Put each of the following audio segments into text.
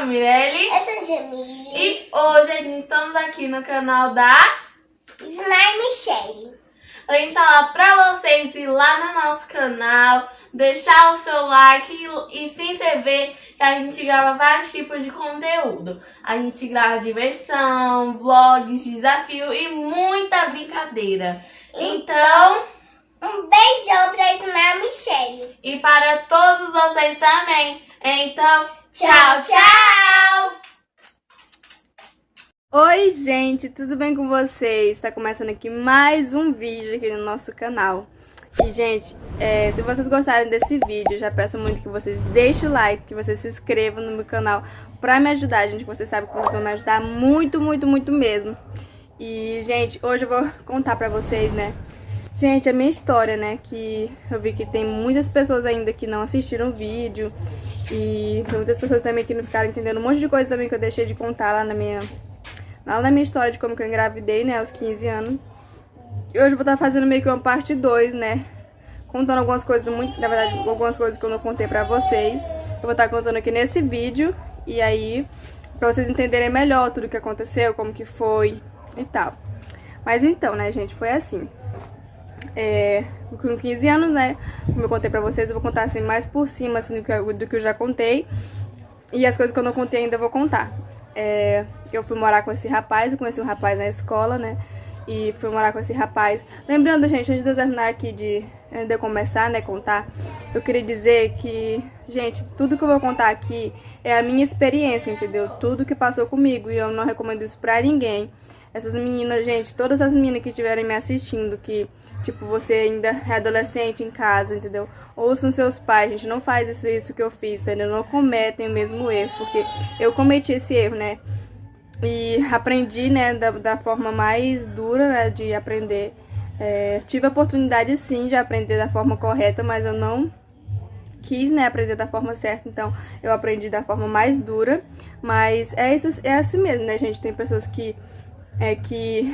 Mirelle. Eu sou a Jamile. E hoje estamos aqui no canal da Slime Shelly. Pra gente falar pra vocês ir lá no nosso canal, deixar o seu like e se inscrever, que a gente grava vários tipos de conteúdo. A gente grava diversão, vlogs, desafio e muita brincadeira. Então, um beijão pra Slime Shelly. E para todos vocês também. Então, tchau, tchau! Oi, gente, tudo bem com vocês? Tá começando aqui mais um vídeo aqui no nosso canal. E, gente, se vocês gostarem desse vídeo, já peço muito que vocês deixem o like, que vocês se inscrevam no meu canal pra me ajudar, gente. Vocês sabem que vocês vão me ajudar muito, muito, muito mesmo. E, gente, hoje eu vou contar pra vocês, né? Gente, a minha história, né, que eu vi que tem muitas pessoas ainda que não assistiram o vídeo. E tem muitas pessoas também que não ficaram entendendo um monte de coisa também que eu deixei de contar lá na minha história de como que eu engravidei, né, aos 15 anos. E hoje eu vou estar fazendo meio que uma parte 2, né, contando algumas coisas, na verdade, algumas coisas que eu não contei pra vocês. Eu vou estar contando aqui nesse vídeo, e aí, pra vocês entenderem melhor tudo o que aconteceu, como que foi e tal. Mas então, né, gente, foi assim. Com 15 anos, né, como eu contei pra vocês, eu vou contar assim mais por cima assim, do que eu já contei. E as coisas que eu não contei ainda eu vou contar. Eu fui morar com esse rapaz, eu conheci um rapaz na escola, né, e fui morar com esse rapaz. Lembrando, gente, antes de eu terminar aqui, antes de eu começar, né, contar, eu queria dizer que, gente, tudo que eu vou contar aqui é a minha experiência, entendeu? Tudo que passou comigo, e eu não recomendo isso pra ninguém. Essas meninas, gente, todas as meninas que estiverem me assistindo, que, tipo, você ainda é adolescente em casa, entendeu? Ouçam seus pais, gente, não faz isso que eu fiz, entendeu? Não cometem o mesmo erro, porque eu cometi esse erro, né? E aprendi, né, da forma mais dura, né, de aprender. Tive a oportunidade, sim, de aprender da forma correta, mas eu não quis, né, aprender da forma certa, então eu aprendi da forma mais dura. Mas é assim mesmo, né, gente? Tem pessoas que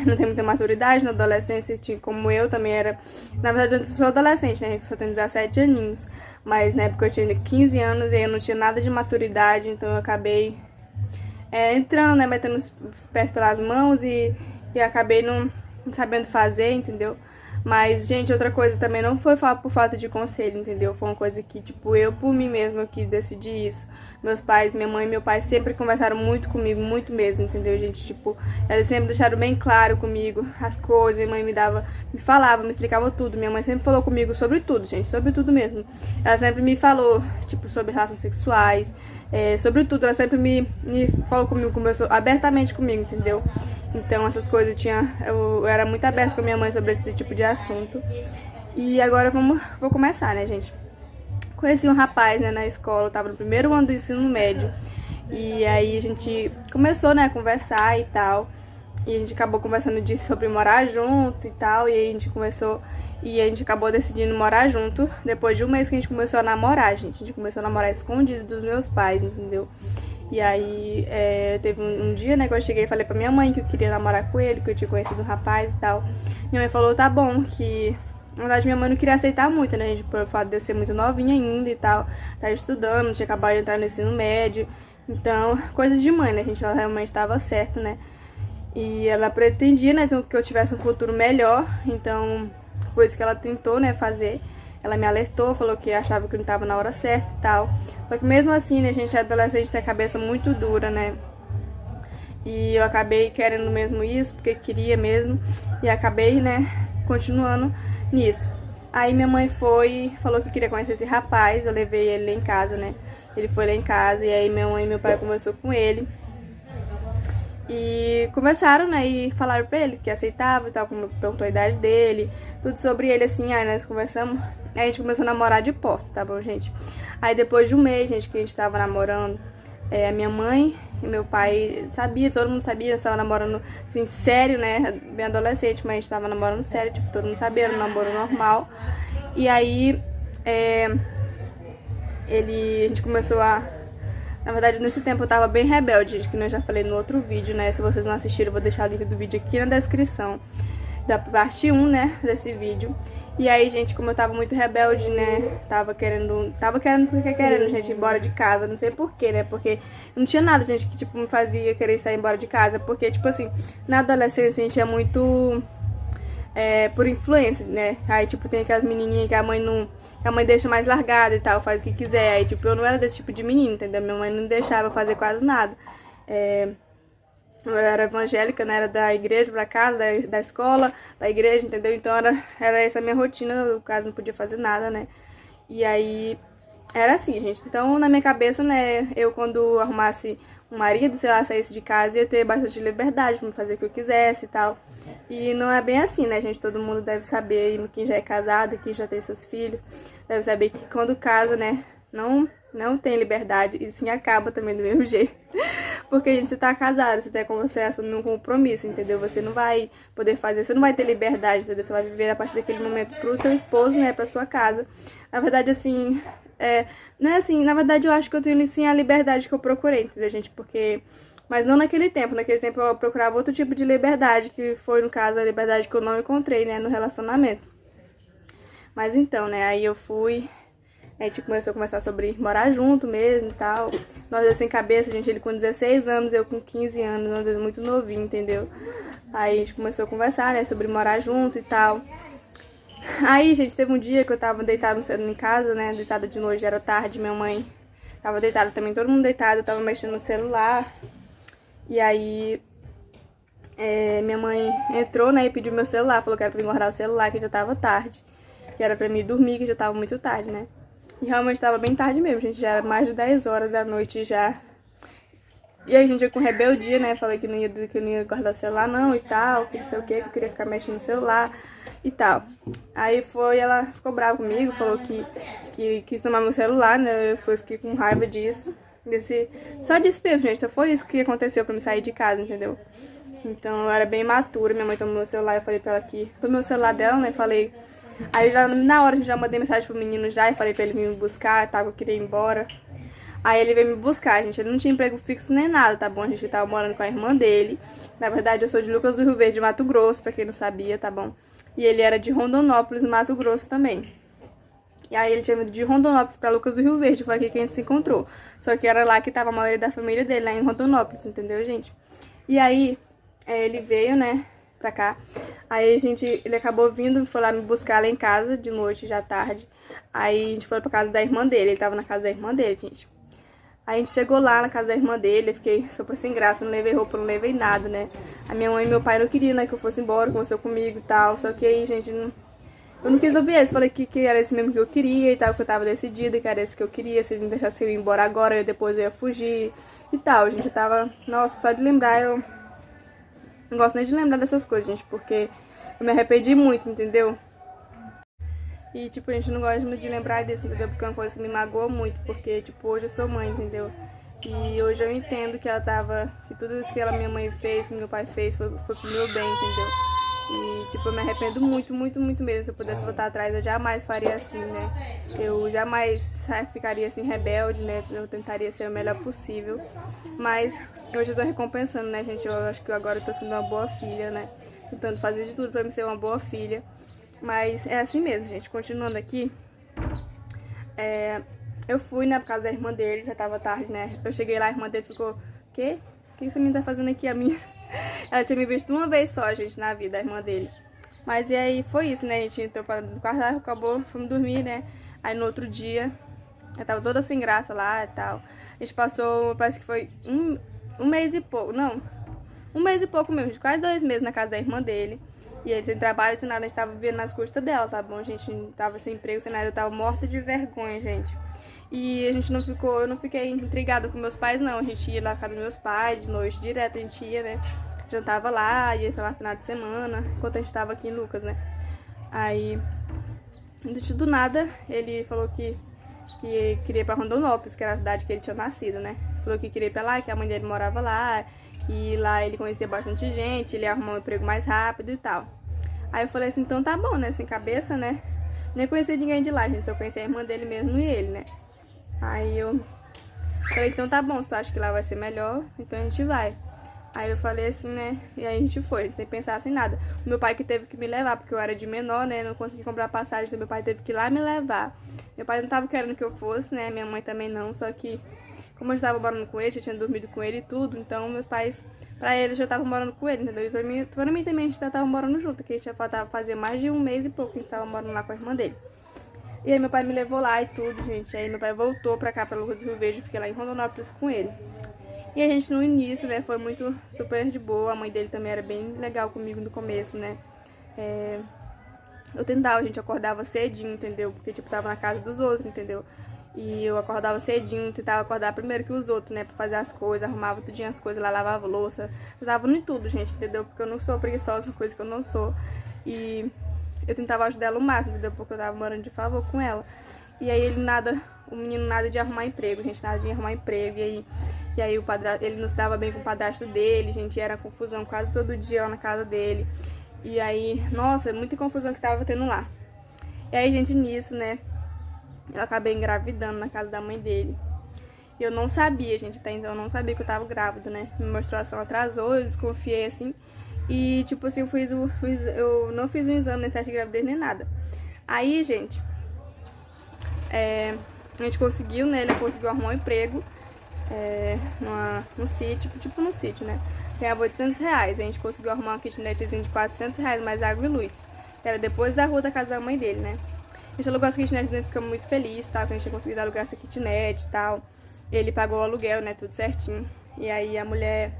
não tem muita maturidade na adolescência, como eu também era. Na verdade, eu sou adolescente, né, gente? Só tenho 17 aninhos. Mas na época eu tinha 15 anos e eu não tinha nada de maturidade, então eu acabei entrando, né, metendo os pés pelas mãos e acabei não sabendo fazer, entendeu? Mas, gente, outra coisa também não foi por falta de conselho, entendeu? Foi uma coisa que, tipo, eu por mim mesma eu quis decidir isso. Meus pais, minha mãe e meu pai sempre conversaram muito comigo, muito mesmo, entendeu, gente? Tipo, eles sempre deixaram bem claro comigo as coisas. Minha mãe me falava, me explicava tudo. Minha mãe sempre falou comigo sobre tudo, gente, sobre tudo mesmo. Ela sempre me falou, tipo, sobre relações sexuais, sobre tudo. Ela sempre me falou comigo, conversou abertamente comigo, entendeu? Então, essas coisas eu era muito aberta com a minha mãe sobre esse tipo de assunto. E agora vou começar, né, gente? Conheci um rapaz, né, na escola, eu tava no primeiro ano do ensino médio. E aí a gente começou, né, a conversar e tal. E a gente acabou conversando sobre morar junto e tal. E aí a gente acabou decidindo morar junto. Depois de um mês que a gente começou a namorar, gente. A gente começou a namorar escondido dos meus pais, entendeu? E aí teve um dia, né, que eu cheguei e falei pra minha mãe que eu queria namorar com ele, que eu tinha conhecido um rapaz e tal. Minha mãe falou, tá bom, que... Na verdade, minha mãe não queria aceitar muito, né, gente, por fato de eu ser muito novinha ainda e tal. Tava estudando, tinha acabado de entrar no ensino médio. Então, coisas de mãe, né, gente, ela realmente tava certa, né. E ela pretendia, né, que eu tivesse um futuro melhor. Então, foi isso que ela tentou, né, fazer. Ela me alertou, falou que achava que eu não tava na hora certa e tal. Só que mesmo assim, né, gente, a adolescente tem a cabeça muito dura, né. E eu acabei querendo mesmo isso, porque queria mesmo. E acabei, né, continuando nisso. Aí minha mãe falou que queria conhecer esse rapaz, eu levei ele lá em casa, né? Ele foi lá em casa e aí minha mãe e meu pai conversou com ele. E conversaram, né? E falaram pra ele que aceitava e tal, como perguntou a idade dele, tudo sobre ele, assim. Aí nós conversamos, aí a gente começou a namorar de porta, tá bom, gente? Aí depois de um mês, gente, que a gente tava namorando, a minha mãe e meu pai sabia, todo mundo sabia, nós tava namorando, assim, sério, né, bem adolescente, mas a gente tava namorando sério, tipo, todo mundo sabia, era um namoro normal. E aí, a gente começou na verdade, nesse tempo eu tava bem rebelde, gente, que eu já falei no outro vídeo, né, se vocês não assistiram, eu vou deixar o link do vídeo aqui na descrição, da parte 1, né, desse vídeo. E aí, gente, como eu tava muito rebelde, né, tava querendo porque querendo, gente, ir embora de casa, não sei porquê, né, porque não tinha nada, gente, que, tipo, me fazia querer sair embora de casa, porque, tipo assim, na adolescência a gente é muito por influência, né, aí, tipo, tem aquelas menininhas que a mãe deixa mais largada e tal, faz o que quiser, aí, tipo, eu não era desse tipo de menina, entendeu, minha mãe não deixava fazer quase nada, eu era evangélica, né? Era da igreja pra casa, da escola, da igreja, entendeu? Então era essa a minha rotina, no caso não podia fazer nada, né? E aí era assim, gente. Então na minha cabeça, né? Eu quando arrumasse um marido, sei lá, saísse de casa, ia ter bastante liberdade pra fazer o que eu quisesse e tal. E não é bem assim, né, gente? Todo mundo deve saber, quem já é casado, quem já tem seus filhos, deve saber que quando casa, né? Não tem liberdade e sim acaba também do mesmo jeito. Porque, gente, você tá casado, você tem como você assumir um compromisso, entendeu? Você não vai poder fazer, você não vai ter liberdade, entendeu? Você vai viver a partir daquele momento pro seu esposo, né, pra sua casa. Na verdade, assim, não é assim, na verdade eu acho que eu tenho, sim, a liberdade que eu procurei, entendeu, gente? Porque, mas não naquele tempo eu procurava outro tipo de liberdade, que foi, no caso, a liberdade que eu não encontrei, né, no relacionamento. Mas então, né, aí eu fui... A gente começou a conversar sobre morar junto mesmo e tal. Nós dois sem cabeça, gente, ele com 16 anos, eu com 15 anos, nós dois muito novinho, entendeu? Aí a gente começou a conversar, né, sobre morar junto e tal. Aí, gente, teve um dia que eu tava deitada em casa, né, deitada de noite, era tarde, minha mãe tava deitada também, todo mundo deitado, eu tava mexendo no celular. E aí, minha mãe entrou, né, e pediu meu celular, falou que era pra mim guardar o celular, que já tava tarde. Que era pra mim dormir, que já tava muito tarde, né. E realmente tava bem tarde mesmo, gente, já era mais de 10 horas da noite já. E aí, gente, eu com rebeldia, né, falei que eu não ia guardar o celular não e tal, que não sei o que eu queria ficar mexendo no celular e tal. Aí ela ficou brava comigo, falou que quis tomar meu celular, né, eu fiquei com raiva disso. Só disso mesmo, gente, só foi isso que aconteceu pra me sair de casa, entendeu? Então eu era bem imatura, minha mãe tomou meu celular, eu falei pra ela que... Tomei o celular dela, né, falei... Aí já, na hora, já mandei mensagem pro menino já e falei pra ele vir me buscar, tá? Que eu queria ir embora. Aí ele veio me buscar, gente. Ele não tinha emprego fixo nem nada, tá bom? A gente tava morando com a irmã dele. Na verdade, eu sou de Lucas do Rio Verde, Mato Grosso, pra quem não sabia, tá bom? E ele era de Rondonópolis, Mato Grosso também. E aí ele tinha vindo de Rondonópolis pra Lucas do Rio Verde, foi aqui que a gente se encontrou. Só que era lá que tava a maioria da família dele, lá em Rondonópolis, entendeu, gente? E aí, ele veio, né, pra cá. Aí ele acabou vindo, foi lá me buscar lá em casa de noite, já tarde. Aí a gente foi pra casa da irmã dele, ele tava na casa da irmã dele, gente. Aí a gente chegou lá na casa da irmã dele, eu fiquei super sem graça, não levei roupa, não levei nada, né. A minha mãe e meu pai não queriam, né, que eu fosse embora, conversou comigo e tal. Só que aí, gente, eu não quis ouvir eles, falei que era esse mesmo que eu queria e tal, que eu tava decidida, que era esse que eu queria. Se eles me deixassem eu ir embora agora, depois eu ia fugir e tal, gente. Eu tava, nossa, só de lembrar eu... Não gosto nem de lembrar dessas coisas, gente, porque eu me arrependi muito, entendeu? E, tipo, a gente não gosta muito de lembrar disso, entendeu? Porque é uma coisa que me magoou muito, porque, tipo, hoje eu sou mãe, entendeu? E hoje eu entendo que que tudo isso que minha mãe fez, que meu pai fez, foi pro meu bem, entendeu? E, tipo, eu me arrependo muito, muito, muito mesmo. Se eu pudesse voltar atrás, eu jamais faria assim, né? Eu jamais ficaria assim, rebelde, né? Eu tentaria ser o melhor possível. Mas hoje eu tô recompensando, né, gente? Eu acho que agora eu tô sendo uma boa filha, né? Tentando fazer de tudo pra me ser uma boa filha. Mas é assim mesmo, gente. Continuando aqui, eu fui, né, por causa da irmã dele, já tava tarde, né? Eu cheguei lá, a irmã dele ficou, o que essa menina tá fazendo aqui, a minha? Ela tinha me visto uma vez só, gente, na vida, a irmã dele. Mas e aí foi isso, né? A gente entrou no quarto, acabou, fomos dormir, né? Aí no outro dia, eu tava toda sem graça lá e tal. A gente passou, parece que foi um mês e pouco, não, um mês e pouco mesmo, quase 2 meses na casa da irmã dele. E ele sem trabalho, sem nada, a gente tava vivendo nas custas dela, tá bom? A gente tava sem emprego, sem nada, eu tava morta de vergonha, gente. E a gente eu não fiquei intrigada com meus pais, não. A gente ia lá na casa dos meus pais, de noite, direto a gente ia, né? Jantava lá, ia pela final de semana, enquanto a gente tava aqui em Lucas, né? Aí, do nada, ele falou que queria ir pra Rondonópolis, que era a cidade que ele tinha nascido, né? Falou que queria ir pra lá, que a mãe dele morava lá, e lá ele conhecia bastante gente, ele ia arrumar um emprego mais rápido e tal. Aí eu falei assim, então tá bom, né? Sem cabeça, né? Nem conhecia ninguém de lá, gente, só conhecia a irmã dele mesmo e ele, né? Aí eu falei, então tá bom, se tu acha que lá vai ser melhor, então a gente vai. Aí eu falei assim, né? E aí a gente foi, sem pensar sem nada. O meu pai que teve que me levar, porque eu era de menor, né? Não consegui comprar passagem, então meu pai teve que ir lá me levar. Meu pai não tava querendo que eu fosse, né? Minha mãe também não, só que como eu estava morando com ele, eu tinha dormido com ele e tudo, então meus pais, pra eles, já estavam morando com ele, entendeu? E pra mim também a gente já tava morando junto, que a gente já faltava fazer mais de um mês e pouco que a gente tava morando lá com a irmã dele. E aí meu pai me levou lá e tudo, gente. Aí meu pai voltou pra cá, pra Lucas do Rio Verde, fiquei lá em Rondonópolis com ele. E a gente no início, né, foi muito super de boa. A mãe dele também era bem legal comigo no começo, né. Eu tentava, a gente acordava cedinho, entendeu? Porque, tipo, tava na casa dos outros, entendeu? E eu acordava cedinho, tentava acordar primeiro que os outros, né, pra fazer as coisas, arrumava tudinho as coisas lá, lavava louça, ajudava em tudo, gente, entendeu? Porque eu não sou preguiçosa, coisa que eu não sou. E eu tentava ajudar ela o máximo, entendeu? Porque eu tava morando de favor com ela. E aí o menino nada de arrumar emprego, gente, nada de arrumar emprego. E aí o padrasto, ele não se dava bem com o padrasto dele, gente, era confusão quase todo dia lá na casa dele. E aí, nossa, muita confusão que tava tendo lá. E aí, gente, nisso, né, eu acabei engravidando na casa da mãe dele. E eu não sabia, gente, até então eu não sabia que eu tava grávida, né. Minha menstruação atrasou, eu desconfiei, assim. E, tipo assim, eu não fiz um exame, nem teste de gravidez, nem nada. Aí, gente, a gente conseguiu, né, ele conseguiu arrumar um emprego no sítio, né. Ganhava R$800. A gente conseguiu arrumar uma kitnetzinha de R$400, mais água e luz. Era depois da rua da casa da mãe dele, né. A gente alugou essa kitnet, né, ficamos muito felizes, tá, que a gente tinha conseguido alugar essa kitnet e tal. Ele pagou o aluguel, né, tudo certinho. E aí a mulher...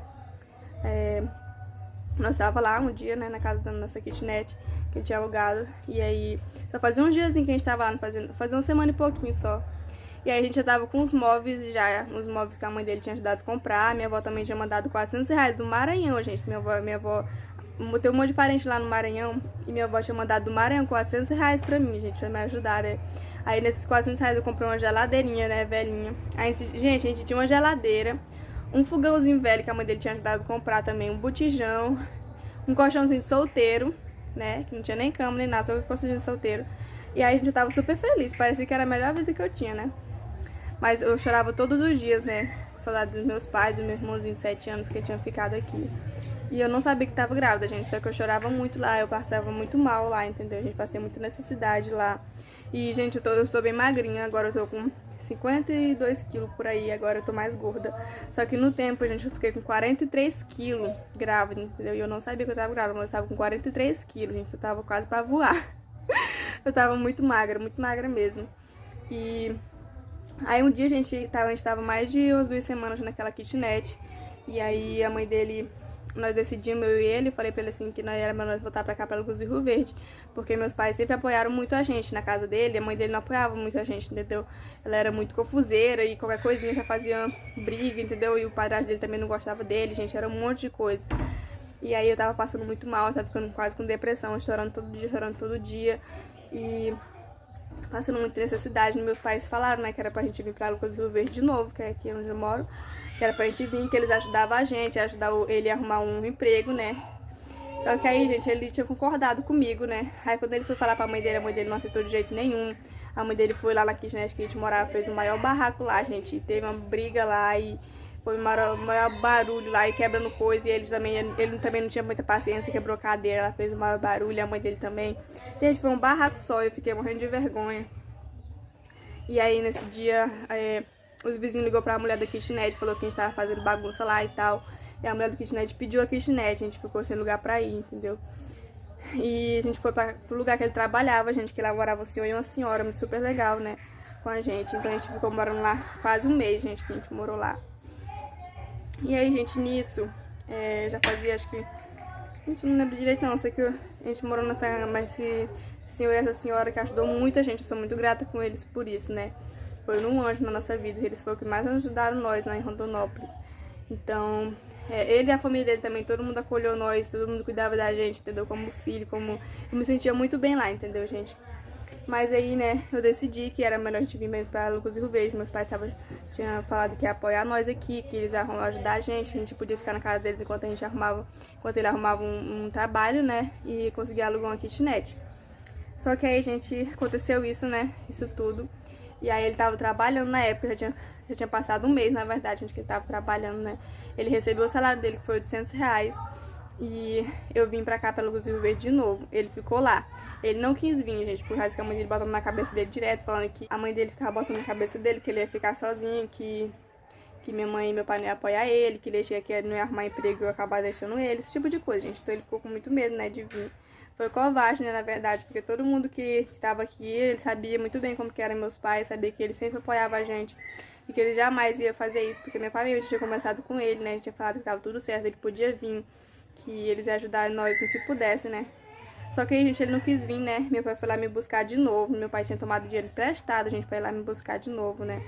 Nós tava lá um dia, né, na casa da nossa kitnet, que ele tinha alugado. E aí, só fazia uns diazinhos que a gente tava lá, fazia uma semana e pouquinho só. E aí a gente já tava com os móveis já, os móveis que a mãe dele tinha ajudado a comprar. Minha avó também tinha mandado R$400 do Maranhão, gente. Minha avó, tem um monte de parente lá no Maranhão. E minha avó tinha mandado do Maranhão R$400 pra mim, gente, pra me ajudar, né. Aí nesses R$400 eu comprei uma geladeirinha, né, velhinha. Aí, gente, a gente tinha uma geladeira, um fogãozinho velho que a mãe dele tinha ajudado a comprar também, um botijão, um colchãozinho solteiro, né, que não tinha nem cama nem nada, só um colchãozinho solteiro. E aí a gente tava super feliz, parecia que era a melhor vida que eu tinha, né. Mas eu chorava todos os dias, né, com saudade dos meus pais, do meu irmãozinho de 7 anos que tinha ficado aqui. E eu não sabia que tava grávida, gente, só que eu chorava muito lá, eu passava muito mal lá, entendeu? A gente passei muita necessidade lá. E, gente, eu sou bem magrinha, agora eu tô com 52 quilos por aí, agora eu tô mais gorda. Só que no tempo, gente, eu fiquei com 43 quilos grávida, entendeu? E eu não sabia que eu tava grávida, mas eu tava com 43 quilos, gente, eu tava quase pra voar. Eu tava muito magra mesmo. E aí um dia a gente tava mais de umas 2 semanas naquela kitnet. E aí a mãe dele... Nós decidimos, eu e ele, falei pra ele assim que nós era pra nós voltar pra cá, pra Lucas do Rio Verde. Porque meus pais sempre apoiaram muito a gente na casa dele, a mãe dele não apoiava muito a gente, entendeu? Ela era muito confuseira e qualquer coisinha já fazia briga, entendeu? E o padrasto dele também não gostava dele, gente, era um monte de coisa. E aí eu tava passando muito mal, eu tava ficando quase com depressão, chorando todo dia. E passando muita necessidade. Meus pais falaram, né, que era pra gente vir pra Lucas do Rio Verde de novo, que é aqui onde eu moro. Que era pra gente vir, que eles ajudavam a gente, ajudar ele a arrumar um emprego, né. Só que aí, gente, ele tinha concordado comigo, né. Aí quando ele foi falar pra mãe dele, a mãe dele não aceitou de jeito nenhum. A mãe dele foi lá na kitnet que a gente morava, fez o maior barraco lá, gente. Teve uma briga lá e foi o maior barulho lá e quebrando coisa. E ele também não tinha muita paciência, quebrou a cadeira, ela fez o maior barulho, a mãe dele também. Gente, foi um barraco só, eu fiquei morrendo de vergonha. E aí, nesse dia... os vizinhos ligou pra mulher da kitnet, falou que a gente tava fazendo bagunça lá e tal. E a mulher da kitnet pediu a kitnet, a gente ficou sem lugar pra ir, entendeu? E a gente foi pro lugar que ele trabalhava, gente, que lá morava um senhor e uma senhora, super legal, né, com a gente. Então a gente ficou morando lá quase um mês, gente, que a gente morou lá. E aí, gente, nisso, já fazia, acho que... A gente não lembra direito não, sei que a gente morou nessa... Mas esse senhor e essa senhora que ajudou muito a gente, eu sou muito grata com eles por isso, né. Foi um anjo na nossa vida, eles foram o que mais ajudaram nós lá em Rondonópolis. Então, ele e a família dele também, todo mundo acolheu nós, todo mundo cuidava da gente, entendeu? Como filho, como... Eu me sentia muito bem lá, entendeu, gente? Mas aí, né, eu decidi que era melhor a gente vir mesmo pra Lucas do Rio Verde. Meus pais tinham falado que ia apoiar nós aqui, que eles iam ajudar a gente podia ficar na casa deles enquanto ele arrumava um trabalho, né, e conseguia alugar uma kitnet. Só que aí, gente, aconteceu isso, né, isso tudo. E aí ele tava trabalhando na época, já tinha passado um mês, na verdade, gente, que ele tava trabalhando, né? Ele recebeu o salário dele, que foi R$800. E eu vim pra cá pra Lucas do Rio Verde de novo. Ele ficou lá. Ele não quis vir, gente, por causa que a mãe dele botando na cabeça dele direto, falando que a mãe dele ficava botando na cabeça dele que ele ia ficar sozinho, que minha mãe e meu pai não iam apoiar ele, que ele ia que ele não ia arrumar emprego e eu ia acabar deixando ele, esse tipo de coisa, gente. Então ele ficou com muito medo, né, de vir. Foi covarde, né, na verdade, porque todo mundo que tava aqui, ele sabia muito bem como que eram meus pais, sabia que ele sempre apoiava a gente e que ele jamais ia fazer isso, porque meu pai mesmo tinha conversado com ele, né, tinha falado que tava tudo certo, ele podia vir, que eles iam ajudar nós no que pudesse, né. Só que aí, gente, ele não quis vir, né, meu pai foi lá me buscar de novo, meu pai tinha tomado dinheiro emprestado, a gente foi lá me buscar de novo, né.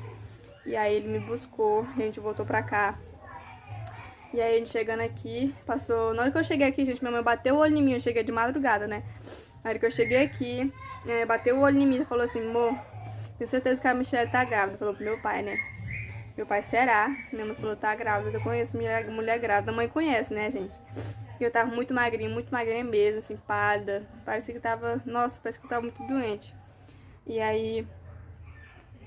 E aí ele me buscou, a gente voltou pra cá. E aí a gente chegando aqui, passou... Na hora que eu cheguei aqui, gente, minha mãe bateu o olho em mim, eu cheguei de madrugada, né? Na hora que eu cheguei aqui, bateu o olho em mim e falou assim, amor, tenho certeza que a Michelle tá grávida, falou pro meu pai, né? Meu pai, será? Minha mãe falou, tá grávida, eu conheço mulher grávida, a mãe conhece, né, gente? E eu tava muito magrinha mesmo, assim, pálida, parecia que tava... Nossa, parece que eu tava muito doente. E aí...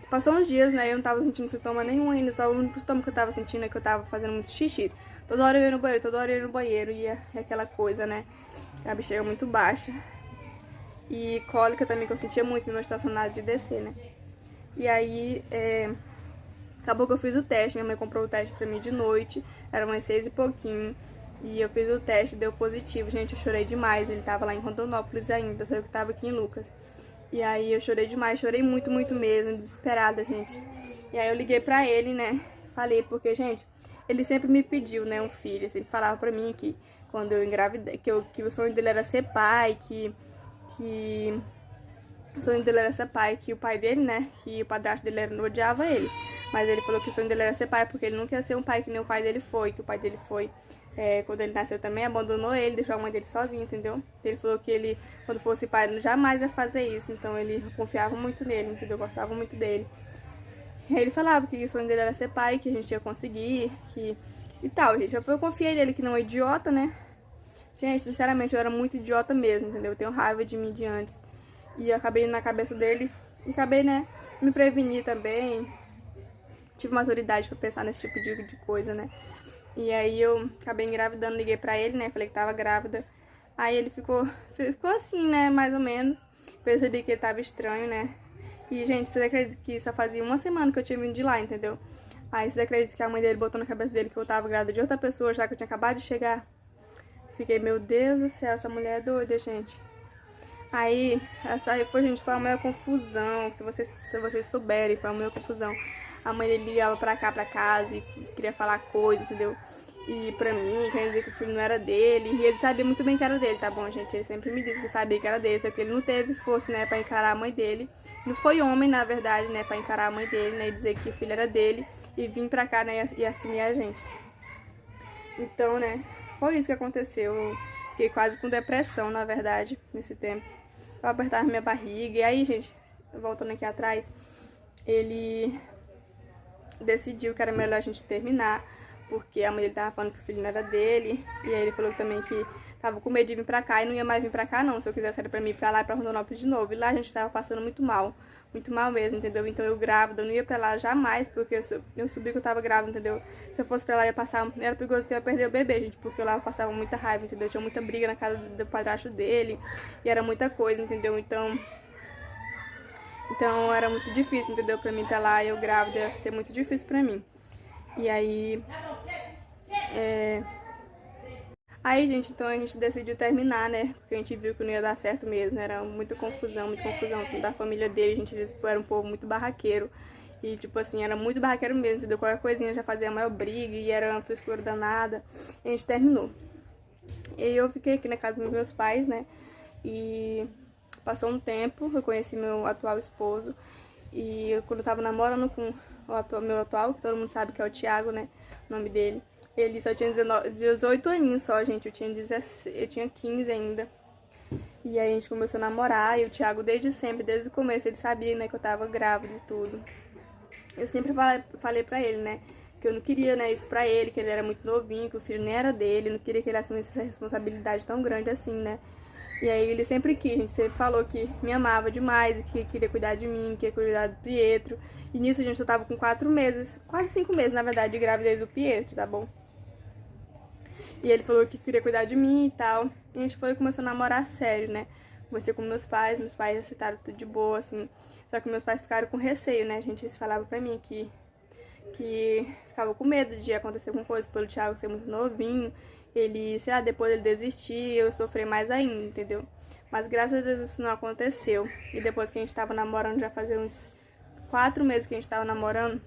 Passou uns dias, né, eu não tava sentindo sintoma nenhum ainda, só o único sintoma que eu tava sentindo é que eu tava fazendo muito xixi. Toda hora eu ia no banheiro, toda hora eu ia no banheiro, e é aquela coisa, né, a bexiga muito baixa. E cólica também, que eu sentia muito, minha menstruação nada de descer, né. E aí, acabou que eu fiz o teste, minha mãe comprou o teste pra mim de noite, era umas 6 e pouquinho. E eu fiz o teste, deu positivo, gente, eu chorei demais, ele tava lá em Rondonópolis ainda, saiu que tava aqui em Lucas. E aí eu chorei demais, chorei muito, muito mesmo, desesperada, gente. E aí eu liguei pra ele, né, falei, porque, gente, ele sempre me pediu, né, um filho, ele sempre falava pra mim que quando eu engravidei, que o sonho dele era ser pai, que o sonho dele era ser pai, que o pai dele, né, que o padrasto dele não odiava ele. Mas ele falou que o sonho dele era ser pai, porque ele nunca ia ser um pai que nem o pai dele foi, que o pai dele foi... quando ele nasceu também, abandonou ele, deixou a mãe dele sozinha, entendeu? Ele falou que ele, quando fosse pai, jamais ia fazer isso, então ele confiava muito nele, entendeu? Gostava muito dele. E aí ele falava que o sonho dele era ser pai, que a gente ia conseguir, que... E tal, gente. Eu confiei nele, que não é idiota, né? Gente, sinceramente, eu era muito idiota mesmo, entendeu? Eu tenho raiva de mim de antes. E eu acabei indo na cabeça dele, e acabei, né, me prevenir também. Tive maturidade pra pensar nesse tipo de coisa, né? E aí eu acabei engravidando, liguei pra ele, né, falei que tava grávida. Aí ele ficou assim, né, mais ou menos. Percebi que ele tava estranho, né. E, gente, vocês acreditam que só fazia uma semana que eu tinha vindo de lá, entendeu? Aí vocês acreditam que a mãe dele botou na cabeça dele que eu tava grávida de outra pessoa, já que eu tinha acabado de chegar? Fiquei, meu Deus do céu, essa mulher é doida, gente. Aí foi, gente, foi uma maior confusão, se vocês souberem, foi uma maior confusão. A mãe dele ligava pra cá, pra casa, e queria falar coisa, entendeu? E pra mim, quer dizer que o filho não era dele, e ele sabia muito bem que era dele, tá bom, gente? Ele sempre me disse que sabia que era dele, só que ele não teve força, né, pra encarar a mãe dele. Não foi homem, na verdade, né, pra encarar a mãe dele, né, e dizer que o filho era dele, e vir pra cá, né, e assumir a gente. Então, né, foi isso que aconteceu. Eu fiquei quase com depressão, na verdade, nesse tempo. Eu apertava minha barriga, e aí, gente, voltando aqui atrás, ele decidiu que era melhor a gente terminar, porque a mãe dele tava falando que o filho não era dele, e aí ele falou também que tava com medo de vir pra cá e não ia mais vir pra cá não, se eu quisesse era pra mim ir pra lá e pra Rondonópolis de novo, e lá a gente tava passando muito mal mesmo, entendeu? Então eu grávida, eu não ia pra lá jamais, porque eu subi que eu tava grávida, entendeu? Se eu fosse pra lá ia passar, era perigoso que eu ia perder o bebê, gente, porque eu lá passava muita raiva, entendeu? Eu tinha muita briga na casa do padrasto dele, e era muita coisa, entendeu? Então era muito difícil, entendeu? Pra mim pra lá, eu grávida, ia ser muito difícil pra mim. E aí... Aí, gente, então a gente decidiu terminar, né? Porque a gente viu que não ia dar certo mesmo. Era muita confusão da família dele. A gente era um povo muito barraqueiro. E, tipo assim, era muito barraqueiro mesmo, entendeu? Qualquer coisinha já fazia a maior briga e era uma frescura danada. E a gente terminou. E eu fiquei aqui na casa dos meus pais, né? E... Passou um tempo, eu conheci meu atual esposo, e quando eu tava namorando com meu atual, que todo mundo sabe que é o Thiago, né, o nome dele, ele só tinha 18 aninhos só, gente, eu tinha 15 ainda, e aí a gente começou a namorar, e o Thiago desde sempre, desde o começo, ele sabia, né, que eu tava grávida e tudo. Eu sempre falei pra ele, né, que eu não queria, né, isso pra ele, que ele era muito novinho, que o filho nem era dele, eu não queria que ele assumisse essa responsabilidade tão grande assim, né. E aí ele sempre quis, a gente sempre falou que me amava demais, que queria cuidar de mim, que ia cuidar do Pietro. E nisso a gente, eu tava com 4 meses, quase 5 meses, na verdade, de gravidez do Pietro, tá bom? E ele falou que queria cuidar de mim e tal. E a gente foi e começou a namorar sério, né? Comecei com meus pais aceitaram tudo de boa, assim. Só que meus pais ficaram com receio, né? Eles falavam pra mim que ficava com medo de acontecer alguma coisa pelo Thiago ser muito novinho. Ele, sei lá, depois ele desistir, eu sofrer mais ainda, entendeu? Mas graças a Deus isso não aconteceu. E depois que a gente tava namorando, já fazia uns 4 meses que a gente tava namorando,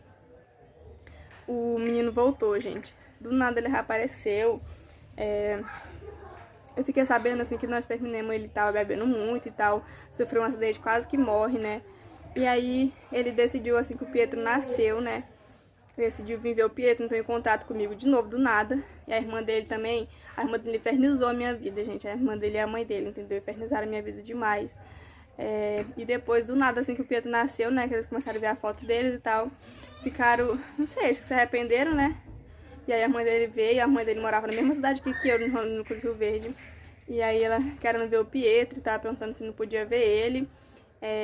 o menino voltou, gente. Do nada ele reapareceu. Eu fiquei sabendo, assim, que nós terminamos, ele tava bebendo muito e tal. Sofreu um acidente, quase que morre, né? E aí ele decidiu, assim, que o Pietro nasceu, né? Decidiu vir ver o Pietro, entrou em contato comigo de novo, do nada. E a irmã dele também, a irmã dele infernizou a minha vida, gente. A irmã dele é a mãe dele, entendeu? Infernizaram a minha vida demais. E depois, do nada, assim que o Pietro nasceu, né? Que eles começaram a ver a foto deles e tal. Ficaram, não sei, acho que se arrependeram, né? E aí a mãe dele veio, a mãe dele morava na mesma cidade que eu, no Rio Verde. E aí ela querendo ver o Pietro, tava perguntando se não podia ver ele.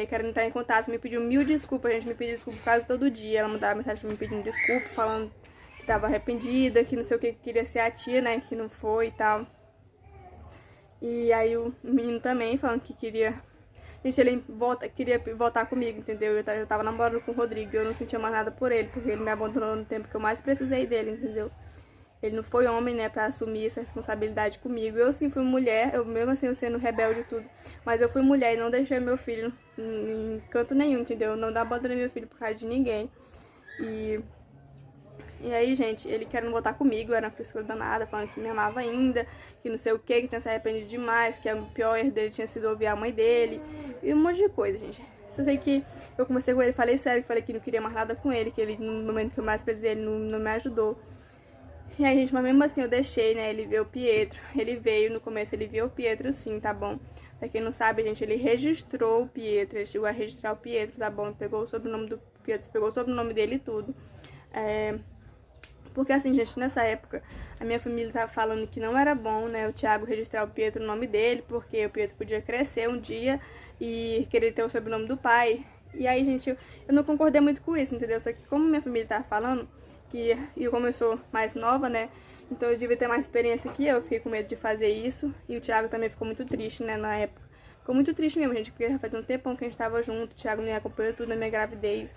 Querendo entrar em contato, me pediu 1000 desculpas, a gente me pediu desculpa quase todo dia. Ela mandava mensagem pra me pedindo desculpa, falando que tava arrependida, que não sei o que queria ser a tia, né, que não foi e tal. E aí o menino também falando que queria... Gente, ele queria voltar comigo, entendeu? Eu tava namorando com o Rodrigo, eu não sentia mais nada por ele, porque ele me abandonou no tempo que eu mais precisei dele, entendeu? Ele não foi homem, né, pra assumir essa responsabilidade comigo. Eu sim fui mulher, eu mesmo assim eu sendo rebelde e tudo. Mas eu fui mulher e não deixei meu filho em canto nenhum, entendeu? Não abandonei meu filho por causa de ninguém. E aí, gente, ele querendo voltar comigo, era uma frescura danada, falando que me amava ainda, que não sei o que tinha se arrependido demais, que o pior erro dele tinha sido ouvir a mãe dele. E um monte de coisa, gente. Só sei que eu comecei com ele, falei sério, falei que não queria mais nada com ele, que ele, no momento que eu mais precisei, ele não me ajudou. E aí, gente, mas mesmo assim eu deixei, né, ele ver o Pietro. Ele veio, no começo ele viu o Pietro sim, tá bom? Pra quem não sabe, gente, ele registrou o Pietro, ele chegou a registrar o Pietro, tá bom? Ele pegou o sobrenome do Pietro, pegou o sobrenome dele e tudo. Porque assim, gente, nessa época, a minha família tava falando que não era bom, né, o Thiago registrar o Pietro no nome dele, porque o Pietro podia crescer um dia e querer ter o sobrenome do pai. E aí, gente, eu não concordei muito com isso, entendeu? Só que como minha família tava falando, e como eu sou mais nova, né, então eu devia ter mais experiência que eu fiquei com medo de fazer isso. E o Thiago também ficou muito triste, né, na época. Ficou muito triste mesmo, gente, porque já fazia um tempão que a gente tava junto. O Thiago me acompanhou tudo na minha gravidez,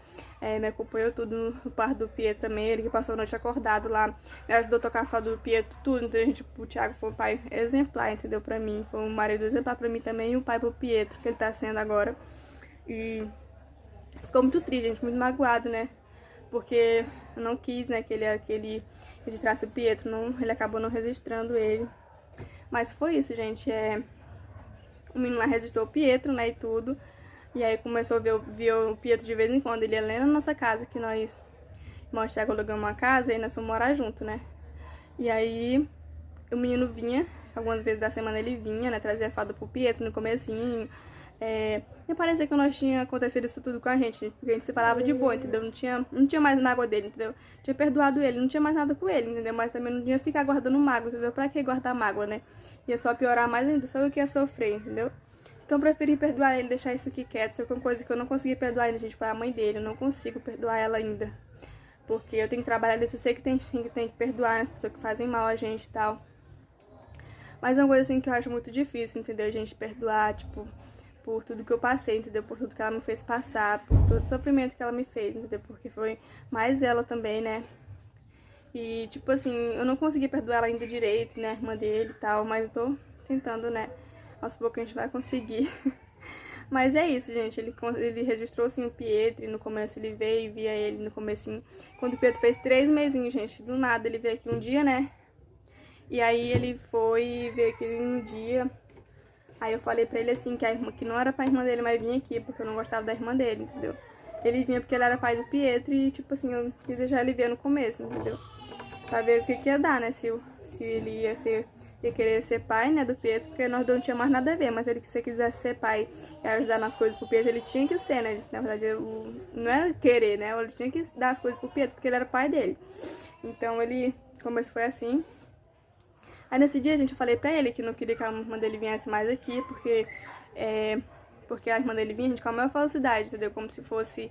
me acompanhou tudo no parto do Pietro também. Ele que passou a noite acordado lá, me ajudou a tocar a fala do Pietro, tudo. Então, gente, o Thiago foi um pai exemplar, entendeu, pra mim. Foi um marido exemplar pra mim também e um pai pro Pietro, que ele tá sendo agora. E ficou muito triste, gente, muito magoado, né, porque eu não quis, né, que ele registrasse o Pietro, ele acabou não registrando ele. Mas foi isso, gente, o menino lá registrou o Pietro, né, e tudo. E aí começou a ver o Pietro de vez em quando. Ele ia lá na nossa casa, que nós alugamos uma casa e nós fomos morar junto, né. E aí o menino vinha, algumas vezes da semana ele vinha, né, trazia fardo pro Pietro no comecinho. E parecia que não tinha acontecido isso tudo com a gente, porque a gente se falava de boa, entendeu? Não tinha mais mágoa dele, entendeu? Tinha perdoado ele, não tinha mais nada com ele, entendeu? Mas também não tinha que ficar guardando mágoa, entendeu? Pra que guardar mágoa, né? Ia só piorar mais ainda, só eu que ia sofrer, entendeu? Então eu preferi perdoar ele, deixar isso aqui quieto. Só que uma coisa que eu não consegui perdoar ainda, gente, foi a mãe dele. Eu não consigo perdoar ela ainda, porque eu tenho que trabalhar nisso. Eu sei que tem que perdoar as pessoas que fazem mal a gente e tal. Mas é uma coisa assim que eu acho muito difícil, entendeu? A gente perdoar, tipo, por tudo que eu passei, entendeu? Por tudo que ela me fez passar, por todo o sofrimento que ela me fez, entendeu? Porque foi mais ela também, né? E, tipo assim, eu não consegui perdoar ela ainda direito, né? A irmã dele e tal, mas eu tô tentando, né? Aos poucos a gente vai conseguir. Mas é isso, gente. Ele registrou, assim, o Pietro, e no começo ele veio e via ele no comecinho. Quando o Pietro fez 3 mesinhos, gente, do nada ele veio aqui um dia, né? E aí ele veio aqui um dia. Aí eu falei pra ele assim, que não era pra irmã dele, mas vinha aqui, porque eu não gostava da irmã dele, entendeu? Ele vinha porque ele era pai do Pietro e, tipo assim, eu quis deixar ele ver no começo, entendeu? Pra ver o que ia dar, né? Se ele ia querer ser pai, né, do Pietro, porque nós não tinha mais nada a ver. Mas se ele quisesse ser pai e ajudar nas coisas pro Pietro, ele tinha que ser, né? Na verdade, não era querer, né? Ele tinha que dar as coisas pro Pietro, porque ele era pai dele. Então, ele, como isso foi assim... Aí nesse dia, gente, eu falei pra ele que não queria que a irmã dele viesse mais aqui, porque a irmã dele vinha, gente, com a maior falsidade, entendeu? Como se nós fosse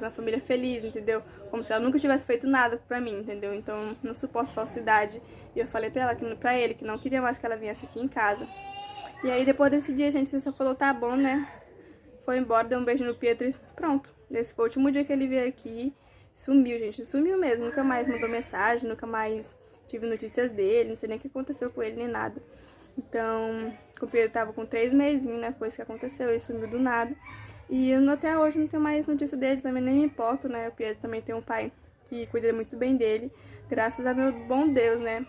uma família feliz, entendeu? Como se ela nunca tivesse feito nada pra mim, entendeu? Então, não suporto falsidade. E eu falei pra ele que não queria mais que ela viesse aqui em casa. E aí, depois desse dia, gente, ele só falou, tá bom, né? Foi embora, deu um beijo no Pietro e pronto. Esse foi o último dia que ele veio aqui. Sumiu, gente, sumiu mesmo. Nunca mais mandou mensagem, nunca mais tive notícias dele, não sei nem o que aconteceu com ele, nem nada. Então, o Pedro tava com 3 mesinhos, né? Foi isso que aconteceu, ele sumiu do nada. E eu, até hoje não tenho mais notícia dele, também nem me importo, né? O Pedro também tem um pai que cuida muito bem dele, graças a meu bom Deus, né?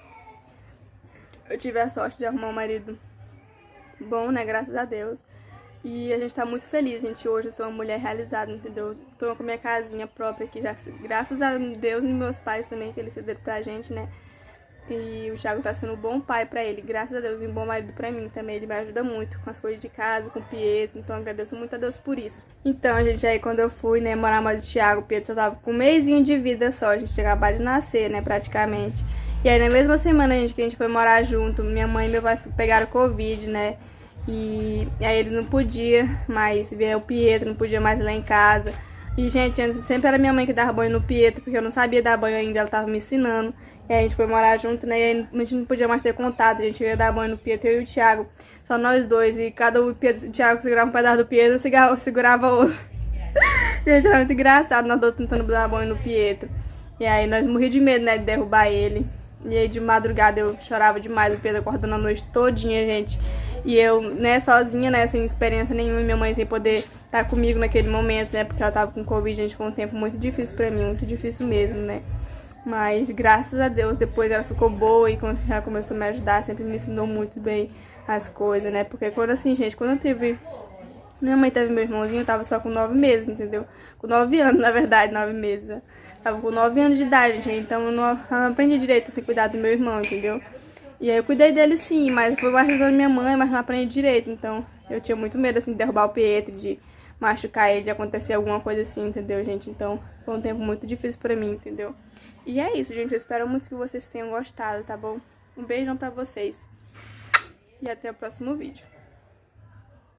Eu tive a sorte de arrumar um marido bom, né? Graças a Deus. E a gente tá muito feliz, gente. Hoje eu sou uma mulher realizada, entendeu? Tô com minha casinha própria aqui, já, graças a Deus e meus pais também, que eles cederam pra gente, né? E o Thiago tá sendo um bom pai pra ele, graças a Deus, e um bom marido pra mim também. Ele me ajuda muito com as coisas de casa, com o Pietro, então eu agradeço muito a Deus por isso. Então, gente, aí quando eu fui, né, morar mais do Thiago, o Pietro só tava com um mesinho de vida só, a gente tinha acabado de nascer, né, praticamente. E aí na mesma semana, gente, que a gente foi morar junto, minha mãe e meu pai pegaram Covid, né, e aí ele não podia mais ver o Pietro, não podia mais ir lá em casa. E, gente, antes sempre era minha mãe que dava banho no Pietro, porque eu não sabia dar banho ainda, ela tava me ensinando. E aí a gente foi morar junto, né, e aí a gente não podia mais ter contato, a gente ia dar banho no Pietro, eu e o Thiago, só nós dois. E cada um, o Thiago segurava um pedaço do Pietro, eu segurava outro. Gente, era muito engraçado, nós dois tentando dar banho no Pietro. E aí nós morríamos de medo, né, de derrubar ele. E aí de madrugada eu chorava demais, o Pedro acordando a noite todinha, gente. E eu, né, sozinha, né, sem experiência nenhuma, e minha mãe sem poder estar comigo naquele momento, né, porque ela tava com Covid, gente, foi um tempo muito difícil pra mim, muito difícil mesmo, né. Mas graças a Deus, depois ela ficou boa e quando ela começou a me ajudar, sempre me ensinou muito bem as coisas, né. Porque quando assim, gente, quando eu tive... Minha mãe teve meu irmãozinho, eu tava só com 9 meses, entendeu? Com 9 anos, na verdade, 9 meses. Né? Tava com 9 anos de idade, gente, então eu não aprendi direito assim, cuidar do meu irmão, entendeu? E aí eu cuidei dele sim, mas foi ajudando minha mãe, mas não aprendi direito. Então eu tinha muito medo, assim, de derrubar o Pietro, de machucar ele, de acontecer alguma coisa assim, entendeu, gente? Então foi um tempo muito difícil pra mim, entendeu? E é isso, gente, eu espero muito que vocês tenham gostado, tá bom? Um beijão pra vocês. E até o próximo vídeo.